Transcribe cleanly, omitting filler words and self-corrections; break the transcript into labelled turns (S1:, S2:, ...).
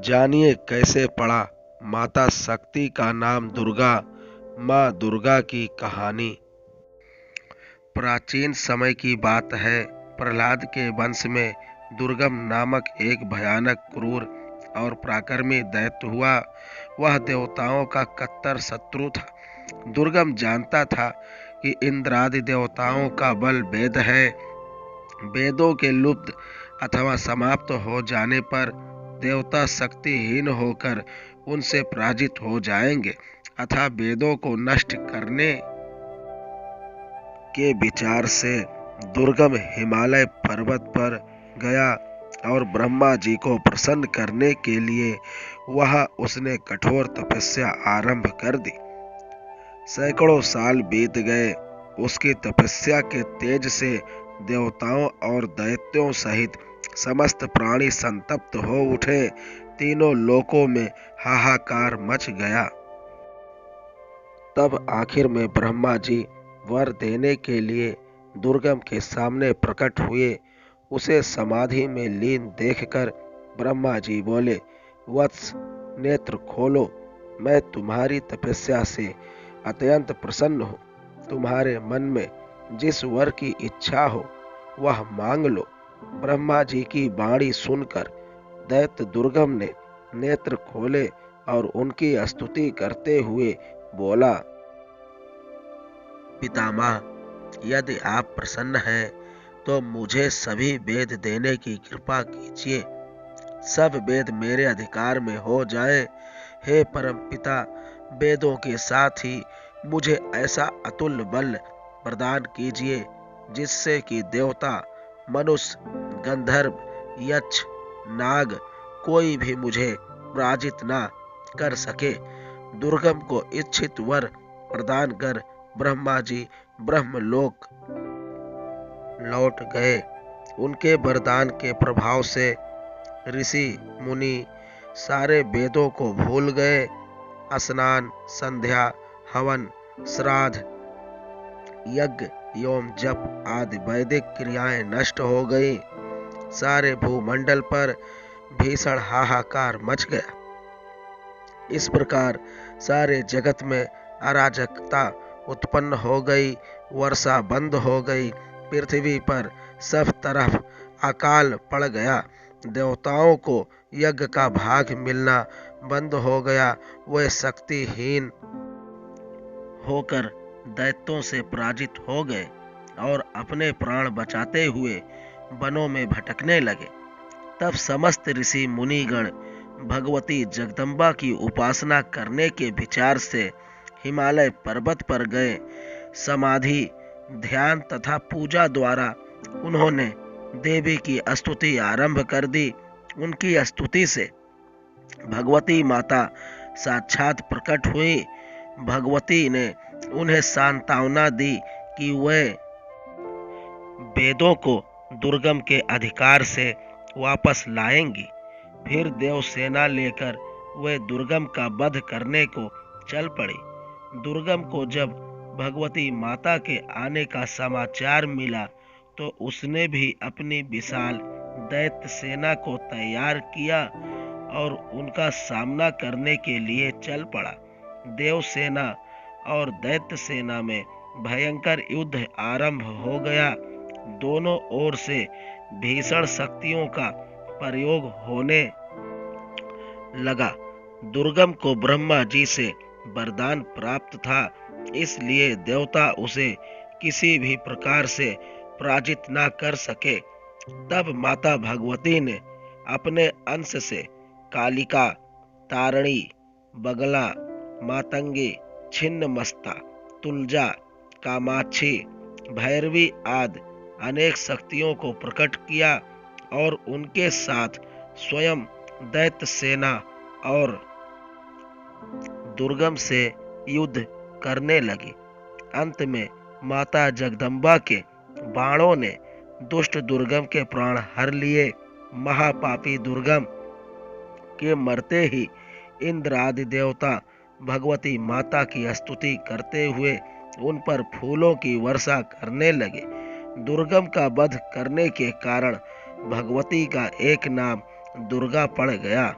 S1: जानिए कैसे पड़ा माता शक्ति का नाम दुर्गा। माँ दुर्गा की कहानी प्राचीन समय की बात है। प्रहलाद के वंश में दुर्गम नामक एक भयानक, क्रूर और पराक्रमी दैत्य हुआ। वह देवताओं का कट्टर शत्रु था। दुर्गम जानता था कि इंद्रादि देवताओं का बल वेद है। वेदों के लुप्त अथवा समाप्त हो जाने पर देवता शक्तिहीन होकर उनसे पराजित हो जाएंगे। अतः वेदों को नष्ट करने के विचार से दुर्गम हिमालय पर्वत पर गया और ब्रह्मा जी को प्रसन्न करने के लिए वह उसने कठोर तपस्या आरंभ कर दी। सैकड़ों साल बीत गए। उसकी तपस्या के तेज से देवताओं और दैत्यों सहित समस्त प्राणी संतप्त हो उठे। तीनों लोकों में हाहाकार मच गया। तब आखिर में ब्रह्मा जी वर देने के लिए दुर्गम के सामने प्रकट हुए। उसे समाधि में लीन देखकर ब्रह्मा जी बोले, वत्स, नेत्र खोलो। मैं तुम्हारी तपस्या से अत्यंत प्रसन्न हूँ। तुम्हारे मन में जिस वर की इच्छा हो वह मांग लो। ब्रह्मा जी की वाणी सुनकर दैत्य दुर्गम ने नेत्र खोले और उनकी स्तुति करते हुए बोला, पितामह, यदि आप प्रसन्न हैं तो मुझे सभी वेद देने की कृपा कीजिए। सब वेद मेरे अधिकार में हो जाए। हे परम पिता, वेदों के साथ ही मुझे ऐसा अतुल्य बल प्रदान कीजिए जिससे कि देवता, मनुष्य, गंधर्व, यक्ष, नाग कोई भी मुझे पराजित ना कर सके। दुर्गम को इच्छित वर प्रदान कर ब्रह्मा जी ब्रह्मलोक लौट गए। उनके वरदान के प्रभाव से ऋषि मुनि सारे वेदों को भूल गए। स्नान, संध्या, हवन, श्राद्ध, यज्ञ एवं जप आदि वैदिक क्रियाएं नष्ट हो गई। सारे भूमंडल पर भीषण हाहाकार मच गया। इस प्रकार सारे जगत में अराजकता उत्पन्न हो गई। वर्षा बंद हो गई। पृथ्वी पर सब तरफ अकाल पड़ गया। देवताओं को यज्ञ का भाग मिलना बंद हो गया। वे शक्तिहीन होकर दैत्यों से पराजित हो गए और अपने प्राण बचाते हुए वनों में भटकने लगे। तब समस्त ऋषि मुनिगण भगवती जगदम्बा की उपासना करने के विचार से हिमालय पर्वत पर गए। समाधि, ध्यान तथा पूजा द्वारा उन्होंने देवी की स्तुति आरंभ कर दी। उनकी स्तुति से भगवती माता साक्षात प्रकट हुई। भगवती ने उन्हें सांत्वना दी कि वे वेदों को दुर्गम के अधिकार से वापस लाएंगी। फिर देवसेना लेकर वे दुर्गम का वध करने को चल पड़ी। दुर्गम को जब भगवती माता के आने का समाचार मिला तो उसने भी अपनी विशाल दैत्य सेना को तैयार किया और उनका सामना करने के लिए चल पड़ा। देवसेना और दैत्य सेना में भयंकर युद्ध आरंभ हो गया। दोनों ओर से भीषण शक्तियों का प्रयोग होने लगा। दुर्गम को ब्रह्मा जी से वरदान प्राप्त था, इसलिए देवता उसे किसी भी प्रकार से पराजित न कर सके। तब माता भगवती ने अपने अंश से कालिका, तारणी, बगला, मातंगी, छिन्नमस्ता, तुलजा, कामाक्षी, भैरवी आदि अनेक शक्तियों को प्रकट किया और उनके साथ स्वयं दैत्य सेना और दुर्गम से युद्ध करने लगी। अंत में माता जगदम्बा के बाणों ने दुष्ट दुर्गम के प्राण हर लिए। महापापी दुर्गम के मरते ही इंद्र आदि देवता भगवती माता की स्तुति करते हुए उन पर फूलों की वर्षा करने लगे। दुर्गम का वध करने के कारण भगवती का एक नाम दुर्गा पड़ गया।